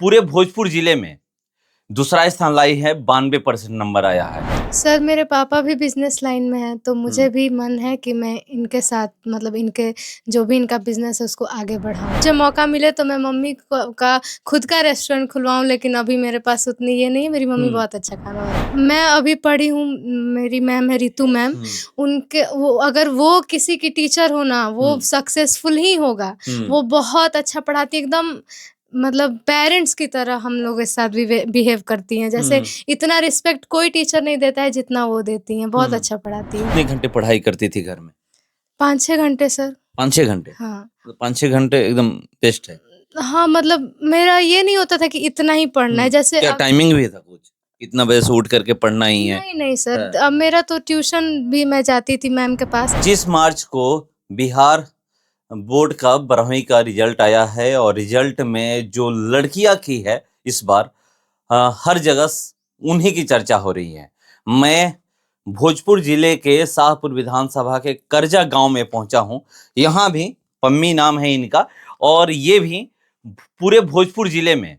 पूरे भोजपुर जिले में दूसरा स्थान लाई है, 92% नंबर आया है। सर मेरे पापा भी बिज़नेस लाइन में हैं, तो मुझे हुँ। भी मन है कि मैं इनके साथ मतलब इनके जो भी इनका बिज़नेस है उसको आगे बढ़ाऊँ। मुझे मौका मिले तो मैं मम्मी का खुद का रेस्टोरेंट खुलवाऊँ, लेकिन अभी मेरे पास उतनी ये नहीं है, मेरी मम्मी बहुत अच्छा खाना बनाती है। मैं अभी पढ़ी हूँ, मेरी मैम है रितु मैम, हुँ। उनके वो अगर वो किसी की टीचर हो ना, वो सक्सेसफुल ही होगा। वो बहुत अच्छा पढ़ाती है, एकदम मतलब पेरेंट्स की तरह हम लोगों के साथ बिहेव करती हैं। जैसे इतना रिस्पेक्ट कोई टीचर नहीं देता है जितना वो देती हैं, बहुत अच्छा पढ़ाती हैं। कितने घंटे पढ़ाई करती थी घर में? 5-6 घंटे सर। 5-6 घंटे? हाँ। मतलब 5-6 घंटे एकदम बेस्ट है। हाँ, मतलब मेरा ये नहीं होता था कि इतना ही पढ़ना है, जैसे क्या अब टाइमिंग भी था कुछ? इतना बजे से उठ करके पढ़ना ही है? नहीं सर, हाँ। अब मेरा तो ट्यूशन भी मैं जाती थी मैम के पास। 25 मार्च को बिहार बोर्ड का 12वीं का रिजल्ट आया है और रिजल्ट में जो लड़कियां की है इस बार हर जगह उन्हीं की चर्चा हो रही है। मैं भोजपुर जिले के शाहपुर विधानसभा के करजा गांव में पहुंचा हूं। यहाँ भी पम्मी नाम है इनका और ये भी पूरे भोजपुर जिले में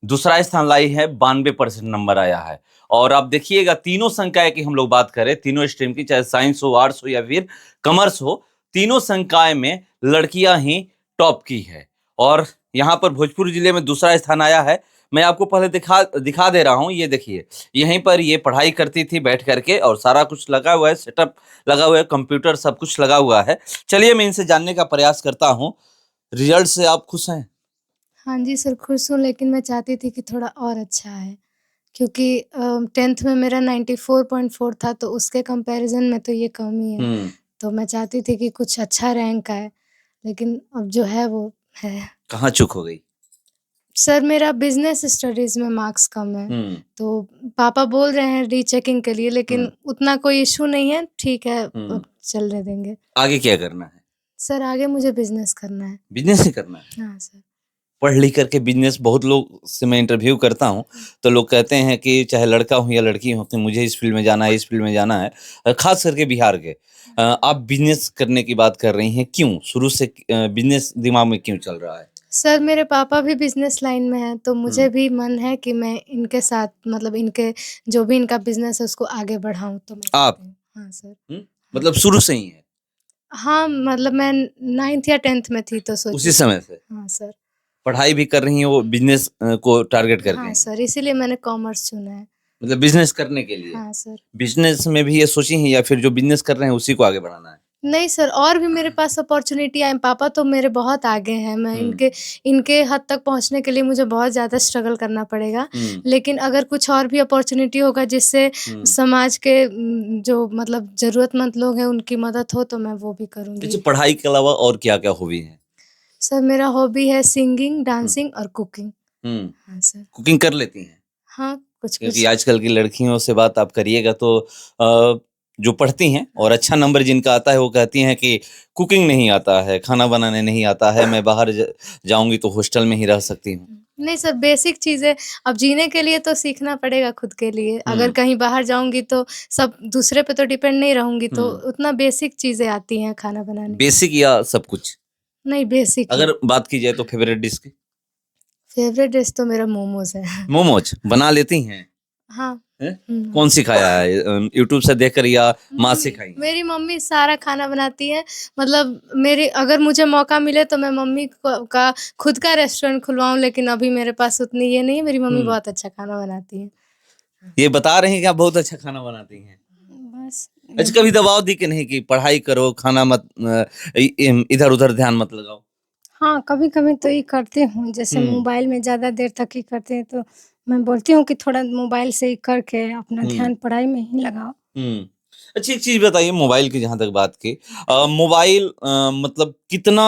दूसरा स्थान लाई है, 92% नंबर आया है। और आप देखिएगा तीनों संकाय की हम लोग बात करें, तीनों स्ट्रीम की, चाहे साइंस हो, आर्ट्स हो या फिर कॉमर्स हो, तीनों संकाय में लड़कियां ही टॉप की है। और यहाँ पर भोजपुर जिले में दूसरा स्थान आया है। मैं आपको पहले दिखा दे रहा हूँ, ये देखिए, यहीं पर ये पढ़ाई करती थी बैठ करके और सारा कुछ लगा हुआ है, सेटअप लगा हुआ है, कंप्यूटर सब कुछ लगा हुआ है। चलिए मैं इनसे जानने का प्रयास करता हूँ। रिजल्ट से आप खुश हैं? हाँ जी सर, खुश हूँ, लेकिन मैं चाहती थी कि थोड़ा और अच्छा आए, क्योंकि 10th में मेरा 94.4 था, तो उसके कंपैरिज़न में तो ये कम ही है। तो मैं चाहती थी कि कुछ अच्छा रैंक आए, लेकिन अब जो है वो है। कहाँ चूक हो गई? सर मेरा बिज़नेस स्टडीज़ में मार्क्स कम है, तो पापा बोल रहे हैं रीचेकिंग के लिए, लेकिन उतना कोई इश्यू नहीं है, ठीक है, अब चलने देंगे। आगे क्या करना है? सर आगे मुझे बिज़नेस करना है। बिजनेस ही करना है? हाँ सर। पढ़ लिख करके बिजनेस, बहुत लोग से मैं इंटरव्यू करता हूँ, तो लोग कहते हैं कि चाहे लड़का हो या लड़की हो कि मुझे इस फील्ड में जाना है, इस फील्ड में जाना है। खास करके बिहार के। आप बिजनेस करने की बात कर रही हैं, क्यों? शुरू से बिजनेस दिमाग में क्यों चल रहा है? सर मेरे पापा भी बिज़नेस लाइन में हैं, तो मुझे भी मन है कि मैं इनके साथ मतलब इनके जो भी इनका बिज़नेस है उसको आगे बढ़ाऊँ, तो मैं आप? चाहती हूँ। हाँ सर। मतलब शुरू से ही है? हाँ, मतलब मैं 9th या 10th में थी तो उसी सोची थी। समय से? हाँ सर। पढ़ाई भी कर रही हैं वो बिजनेस को टारगेट करके हाँ ही? सर, इसीलिए मैंने कॉमर्स चुना है। मतलब बिजनेस करने के लिए? हाँ सर। बिजनेस में भी ये सोची हैं या फिर जो बिजनेस कर रहे हैं उसी को आगे बढ़ाना है? नहीं सर, और भी मेरे पास अपॉर्च्युनिटी आए, पापा तो मेरे बहुत आगे हैं, मैं इनके इनके हद तक पहुँचने के लिए मुझे बहुत ज़्यादा स्ट्रगल करना पड़ेगा। लेकिन अगर कुछ और भी अपॉर्च्युनिटी होगा जिससे समाज के जो मतलब ज़रूरतमंद लोग हैं उनकी मदद हो, तो मैं वो भी अच्छा, करूँगी। पढ़ाई के अलावा और क्या-क्या हॉबी है? सर मेरा हॉबी है सिंगिंग, डांसिंग और कुकिंग। हाँ सर। कुकिंग कर लेती हैं? हाँ, क्योंकि कुछ-कुछ। आजकल की लड़कियों से बात आप करिएगा तो जो पढ़ती हैं और अच्छा नंबर जिनका आता है वो कहती हैं कि कुकिंग नहीं आता है, खाना बनाने नहीं आता है, मैं बाहर जाऊँगी तो हॉस्टल में ही रह सकती हूँ। नहीं सर, बेसिक चीज़ें अब जीने के लिए तो सीखना पड़ेगा खुद के लिए। अगर कहीं बाहर जाऊँगी तो सब दूसरे पे तो डिपेंड नहीं रहूँगी, तो उतना बेसिक चीज़ें आती हैं खाना बनाने। बेसिक या सब कुछ? नहीं, बेसिक ही। अगर बात की जाए तो फेवरेट डिश की? फ़ेवरेट डिश तो मेरा मोमोज़ है। मोमोज बना लेती हैं? हाँ। हैं? हुँ। कौन सिखाया है? यूट्यूब से देखकर या माँ मम्मी, सिखाई हैं? मेरी मम्मी सारा खाना बनाती है। मतलब मेरी अगर मुझे मौका मिले तो मैं मम्मी का खुद का रेस्टोरेंट खुलवाऊँ, लेकिन अभी मेरे पास उतनी ये नहीं है, मेरी मम्मी बहुत अच्छा खाना बनाती है। ये बता रही हैं कि आप बहुत अच्छा खाना बनाती हैं। बस अच्छा, यही। कभी दबाव दी कि नहीं कि पढ़ाई करो, खाना मत इधर-उधर ध्यान मत लगाओ? हाँ, कभी-कभी तो ये करती हूँ, जैसे मोबाइल में ज़्यादा देर तक ही करते हैं, तो मैं बोलती हूँ कि थोड़ा मोबाइल से ही करके अपना ध्यान पढ़ाई में ही लगाओ। हुँ। अच्छा, एक चीज़ बताइए मोबाइल की जहाँ तक बात की, मोबाइल मतलब कितना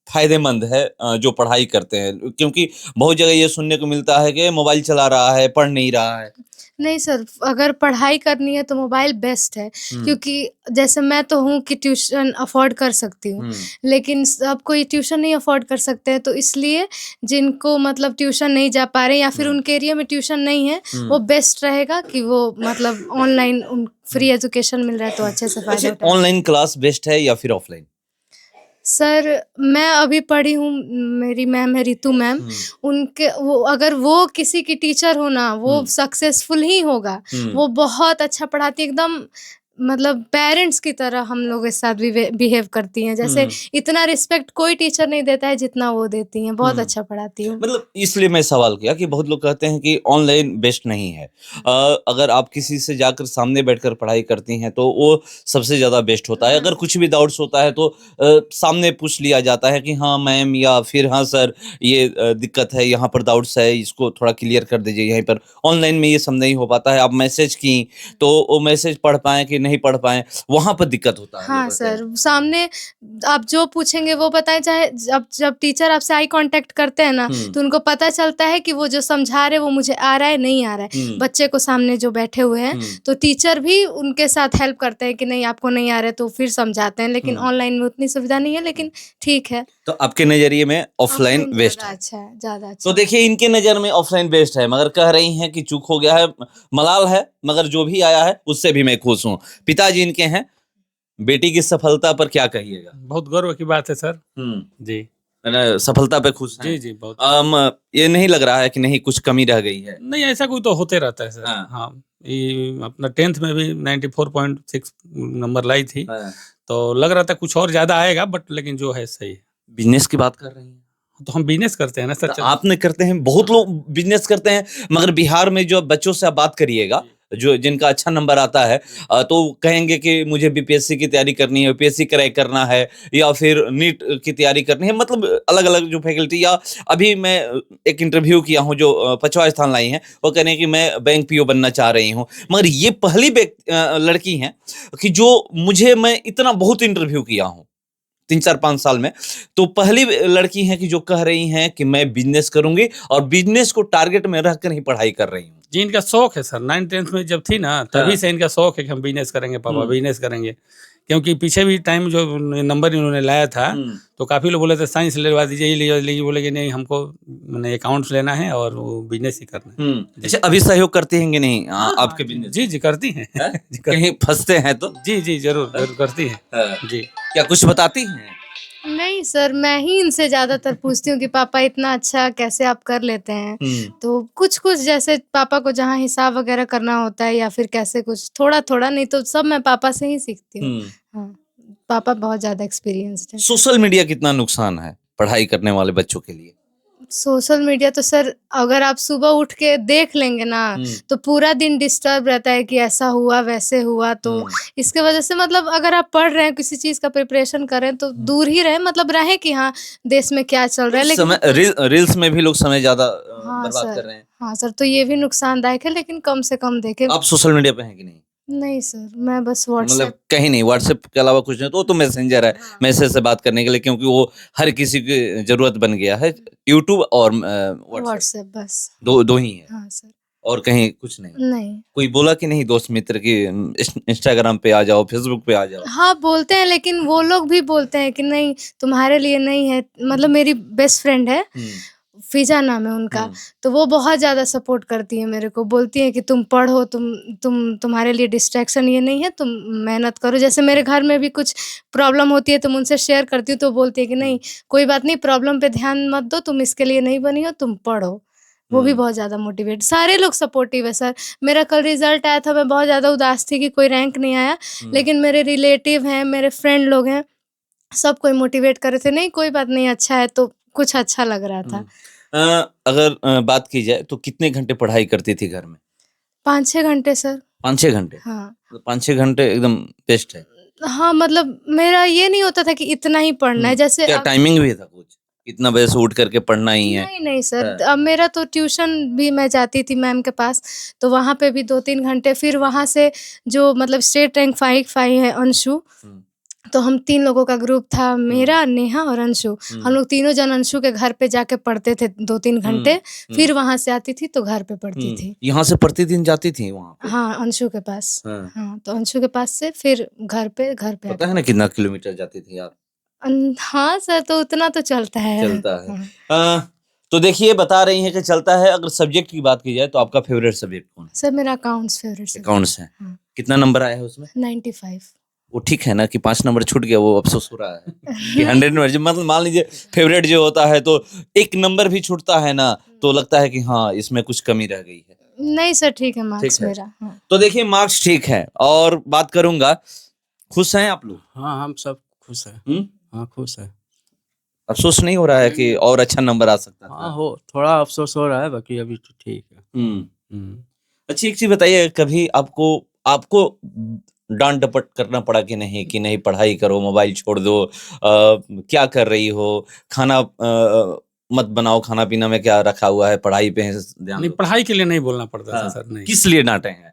फ़ायदेमंद है जो पढ़ाई करते हैं? क्योंकि बहुत जगह ये सुनने को मिलता है कि मोबाइल चला रहा है, पढ़ नहीं रहा है। नहीं सर, अगर पढ़ाई करनी है तो मोबाइल बेस्ट है, क्योंकि जैसे मैं तो हूँ कि ट्यूशन अफ़ोर्ड कर सकती हूँ, लेकिन सब कोई ट्यूशन नहीं अफ़ोर्ड कर सकते हैं, तो इसलिए जिनको मतलब ट्यूशन नहीं जा पा रहे हैं या फिर उनके एरिया में ट्यूशन नहीं है, वो बेस्ट रहेगा कि वो मतलब ऑनलाइन फ्री एजुकेशन मिल रहा है तो अच्छे से फ़ायदा अच्छा, उठाएँ। ऑनलाइन क्लास बेस्ट है या फिर ऑफ़लाइन? सर मैं अभी पढ़ी हूँ, मेरी मैम है रितु मैम, उनके वो अगर वो किसी की टीचर हो ना, वो सक्सेसफुल ही होगा। वो बहुत अच्छा पढ़ाती है, एकदम मतलब पेरेंट्स की तरह हम लोगों के साथ बिहेव करती हैं। जैसे इतना रिस्पेक्ट कोई टीचर नहीं देता है जितना वो देती हैं। बहुत अच्छा पढ़ाती हूँ। मतलब इसलिए मैं सवाल किया कि बहुत लोग कहते हैं कि ऑनलाइन बेस्ट नहीं है। अगर आप किसी से जाकर सामने बैठकर पढ़ाई करती हैं तो वो सबसे ज़्यादा बेस्ट होता है। अगर कुछ भी डाउट्स होता है तो सामने पूछ लिया जाता है कि हाँ मैम, या फिर हाँ सर ये दिक्कत है, यहाँ पर डाउट्स है, इसको थोड़ा क्लियर कर दीजिए यहीं पर। ऑनलाइन में ये सब नहीं हो पाता है। आप मैसेज की तो वो मैसेज पढ़ पाएँ कि नहीं पढ़ पाएँ, वहाँ पर दिक्कत होता है। हाँ सर, सामने आप जो पूछेंगे वो बताएं। चाहे जब जब टीचर आपसे आई कांटेक्ट करते हैं ना, तो उनको पता चलता है कि वो जो समझा रहे वो मुझे आ रहा है नहीं आ रहा है। बच्चे को सामने जो बैठे हुए हैं, तो टीचर भी उनके साथ हेल्प करते हैं कि नहीं आपको नहीं आ रहा है, तो फिर समझाते हैं। लेकिन ऑनलाइन में उतनी सुविधा नहीं है, लेकिन ठीक है। तो आपके नजरिए में ऑफलाइन बेस्ट है? अच्छा है, ज्यादा अच्छा। तो देखिए इनके नजर में ऑफलाइन बेस्ट है, मगर कह रही हैं कि चूक हो गया है, मलाल है, मगर जो भी आया है उससे भी मैं खुश हूँ। पिताजी इनके हैं, बेटी की सफलता पर क्या कहिएगा? बहुत गर्व की बात है सर। जी सफलता पे खुश हैं? जी जी बहुत। ये नहीं लग रहा है कि नहीं कुछ कमी रह गई है? नहीं, ऐसा कोई तो होते रहता है सर। हाँ। हाँ, ये अपना 10th में भी 94.6 नंबर लाई थी। हाँ। तो लग रहा था कुछ और ज्यादा आएगा, बट लेकिन जो है सही है। बिजनेस की बात कर रही हैं? तो हम बिजनेस करते हैं ना सर। तो आपने करते हैं, बहुत लोग बिजनेस करते हैं, मगर बिहार में जो बच्चों से आप बात करिएगा जो जिनका अच्छा नंबर आता है, तो कहेंगे कि मुझे बीपीएससी की तैयारी करनी है, यूपीएससी क्रैक करना है, या फिर नीट की तैयारी करनी है। मतलब अलग अलग जो फैकल्टी, या अभी मैं एक इंटरव्यू किया हूँ जो 5वां स्थान लाई हैं, वो कह रहे हैं कि मैं बैंक पीओ बनना चाह रही हूँ। मगर ये पहली लड़की हैं कि जो मैं इतना बहुत इंटरव्यू किया हूँ 3-4-5 साल में, तो पहली लड़की हैं कि जो कह रही हैं कि मैं बिजनेस करूंगी, और बिजनेस को टारगेट में रखकर ही पढ़ाई कर रही हूँ। जी, इनका शौक है सर। 9th-10th में जब थी ना, तभी से इनका शौक है कि हम बिजनेस करेंगे पापा, बिजनेस करेंगे। क्योंकि पीछे भी टाइम जो नंबर इन्होंने लाया था, तो काफी लोग बोले थे साइंस लेवा दीजिए, ये लीजिए, बोले कि नहीं हमको मैंने अकाउंट्स लेना है और वो बिजनेस ही करना है। अच्छा, अभी सहयोग करती हैं कि नहीं आपके बिजनेस? जी जी करती हैं। कहीं फंसते हैं तो? जी जी जरूर जरूर करती हैं। जी, क्या कुछ बताती हैं? नहीं सर, मैं ही इनसे ज़्यादातर पूछती हूँ कि पापा इतना अच्छा कैसे आप कर लेते हैं? तो कुछ-कुछ जैसे पापा को जहाँ हिसाब वगैरह करना होता है या फिर कैसे कुछ थोड़ा-थोड़ा, नहीं तो सब मैं पापा से ही सीखती हूँ। हाँ, पापा बहुत ज़्यादा एक्सपीरियंस्ड हैं। सोशल मीडिया कितना नुकसान है पढ़ाई करने वाले बच्चों के लिए? सोशल मीडिया तो सर अगर आप सुबह उठ के देख लेंगे ना, तो पूरा दिन डिस्टर्ब रहता है कि ऐसा हुआ वैसे हुआ। तो इसके वजह से मतलब अगर आप पढ़ रहे हैं, किसी चीज का प्रिपरेशन कर रहे हैं, तो दूर ही रहे, मतलब रहे कि हाँ देश में क्या चल रहा है। लेकिन रील्स में भी लोग समय ज्यादा हाँ बर्बाद कर रहे सर, हैं। हाँ सर, तो ये भी नुकसानदायक है, लेकिन कम से कम देखे। आप सोशल मीडिया पे हैं कि नहीं? नहीं सर, मैं बस मतलब व्हाट्सएप। कहीं नहीं, व्हाट्सएप के अलावा कुछ नहीं? तो मैसेंजर है, मैसेज से बात करने के लिए, क्योंकि वो हर किसी की जरूरत बन गया है। यूट्यूब और व्हाट्सएप, व्हाट्सएप बस दो ही है। हाँ सर। और कहीं कुछ नहीं? नहीं। कोई बोला कि नहीं दोस्त मित्र की इंस्टाग्राम पे आ जाओ, फेसबुक पे आ जाओ? हाँ बोलते हैं, लेकिन वो लोग भी बोलते हैं कि नहीं तुम्हारे लिए नहीं है। मतलब मेरी बेस्ट फ्रेंड है, फिजा नाम है उनका, तो वो बहुत ज़्यादा सपोर्ट करती है मेरे को। बोलती है कि तुम पढ़ो, तुम्हारे लिए डिस्ट्रैक्शन ये नहीं है, तुम मेहनत करो। जैसे मेरे घर में भी कुछ प्रॉब्लम होती है तो मैं उनसे शेयर करती हूँ, तो बोलती है कि नहीं कोई बात नहीं, प्रॉब्लम पे ध्यान मत दो, तुम इसके लिए नहीं बनी हो, तुम पढ़ो। वो भी बहुत ज़्यादा मोटिवेट, सारे लोग सपोर्टिव है सर। मेरा कल रिजल्ट आया था, मैं बहुत ज़्यादा उदास थी कि कोई रैंक नहीं आया, लेकिन मेरे रिलेटिव हैं, मेरे फ्रेंड लोग हैं, सब कोई मोटिवेट कर रहे थे, नहीं कोई बात नहीं, अच्छा है, तो कुछ अच्छा लग रहा था। अगर बात की जाए तो कितने घंटे पढ़ाई करती थी घर में? 5-6 घंटे सर। 5-6 घंटे? हाँ। तो 5-6 घंटे एकदम बेस्ट है। हाँ, मतलब मेरा ये नहीं होता था कि इतना ही पढ़ना है। जैसे क्या टाइमिंग भी था कुछ? इतना बजे से उठ करके पढ़ना ही है? नहीं सर, अब मेरा तो ट्यूशन भी मैं जाती थी मैम के पास, तो वहाँ पे भी 2-3 घंटे। फिर वहाँ से जो मतलब स्टेट रैंक 5 है अंशु, तो हम 3 लोगों का ग्रुप था, मेरा, नेहा और अंशु। हम लोग तीनों जन अंशु के घर पे जाके पढ़ते थे 2-3 घंटे। फिर वहां से आती थी तो घर पे पढ़ती थी। यहाँ से प्रतिदिन जाती थी वहाँ पे? हाँ, अंशु के पास। हाँ, तो अंशु के पास से फिर घर पे पता है ना कितना किलोमीटर जाती थी आप? हाँ सर, तो उतना तो चलता है। चलता है। तो देखिए बता रही हैं कि चलता है। अगर सब्जेक्ट की बात की जाए तो आपका फेवरेट सब्जेक्ट कौन है? सर मेरा अकाउंट्स फेवरेट सब्जेक्ट। अकाउंट्स है। कितना नंबर आया है उसमें? 95। वो ठीक है ना कि 5 नंबर छूट गया, वो अफसोस हो रहा है कि 100 नंबर, मतलब मान लीजिए फेवरेट जो होता है तो एक नंबर भी छूटता है ना, तो लगता है कि हाँ इसमें कुछ कमी रह गई है। नहीं सर, ठीक है मार्क्स ठीक है। मेरा। हाँ। तो देखिए मार्क्स ठीक है, और बात करूंगा, खुश हैं आप लोग? हाँ, हम सब खुश हैं। हाँ, खुश हैं। अफसोस नहीं हो रहा है कि और अच्छा नंबर आ सकता हाँ, था? हो थोड़ा अफ़सोस हो रहा है, बाकी अभी तो ठीक है। हम्म। हुँ। अच्छी एक चीज बताइए, कभी आपको आपको डांट डपट करना पड़ा कि नहीं पढ़ाई करो, मोबाइल छोड़ दो, क्या कर रही हो, खाना मत बनाओ, खाना पीना में क्या रखा हुआ है, पढ़ाई पे ध्यान नहीं, दो? पढ़ाई के लिए नहीं बोलना पड़ता था हाँ, सर, नहीं। किस लिए डांटे हैं?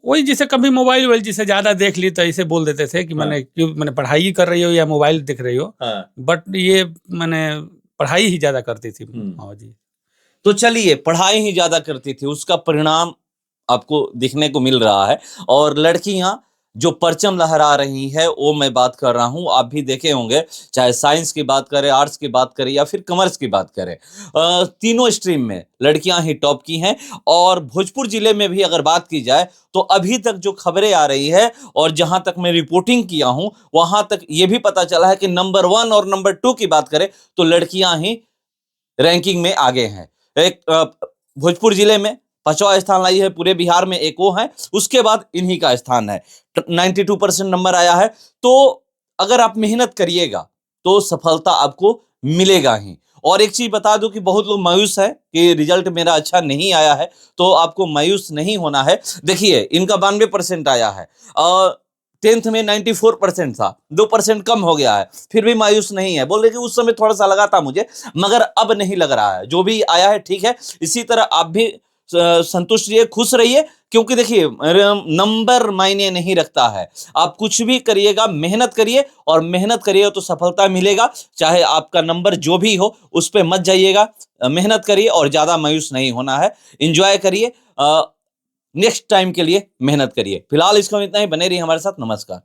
वही जैसे कभी मोबाइल वोबाइल जिसे ज्यादा देख ली तो ऐसे बोल देते थे कि हाँ। मैंने पढ़ाई कर रही हो या मोबाइल दिख रही हो, हाँ। बट ये मैंने पढ़ाई ही ज्यादा करती थी। हाँ जी। तो चलिए, पढ़ाई ही ज्यादा करती थी, उसका परिणाम आपको दिखने को मिल रहा है। और लड़कियां जो परचम लहरा रही है, वो मैं बात कर रहा हूं, आप भी देखे होंगे, चाहे साइंस की बात करें, आर्ट्स की बात करें या फिर कॉमर्स की बात करें, तीनों स्ट्रीम में लड़कियां ही टॉप की हैं। और भोजपुर जिले में भी अगर बात की जाए तो अभी तक जो खबरें आ रही है और जहां तक मैं रिपोर्टिंग किया हूं, वहां तक ये भी पता चला है कि नंबर 1 और नंबर 2 की बात करें तो लड़कियां ही रैंकिंग में आगे हैं। एक भोजपुर जिले में 5वां स्थान लाई है, पूरे बिहार में एक वो है, उसके बाद इन्हीं का स्थान है। 92% नंबर आया है। तो अगर आप मेहनत करिएगा तो सफलता आपको मिलेगा ही। और एक चीज बता दूं कि बहुत लोग मायूस है कि रिजल्ट मेरा अच्छा नहीं आया है, तो आपको मायूस नहीं होना है। देखिए इनका 92% आया है, 10th में 94% था, 2% कम हो गया है, फिर भी मायूस नहीं है। बोल रहे कि उस समय थोड़ा सा लगा था मुझे, मगर अब नहीं लग रहा है, जो भी आया है ठीक है। इसी तरह आप भी संतुष्ट रहिए, खुश रहिए, क्योंकि देखिए नंबर मायने नहीं रखता है। आप कुछ भी करिएगा, मेहनत करिए, और मेहनत करिए तो सफलता मिलेगा। चाहे आपका नंबर जो भी हो उस पर मत जाइएगा, मेहनत करिए और ज्यादा मायूस नहीं होना है। एंजॉय करिए, नेक्स्ट टाइम के लिए मेहनत करिए। फिलहाल इसका इतना ही, बने रहिए हमारे साथ। नमस्कार।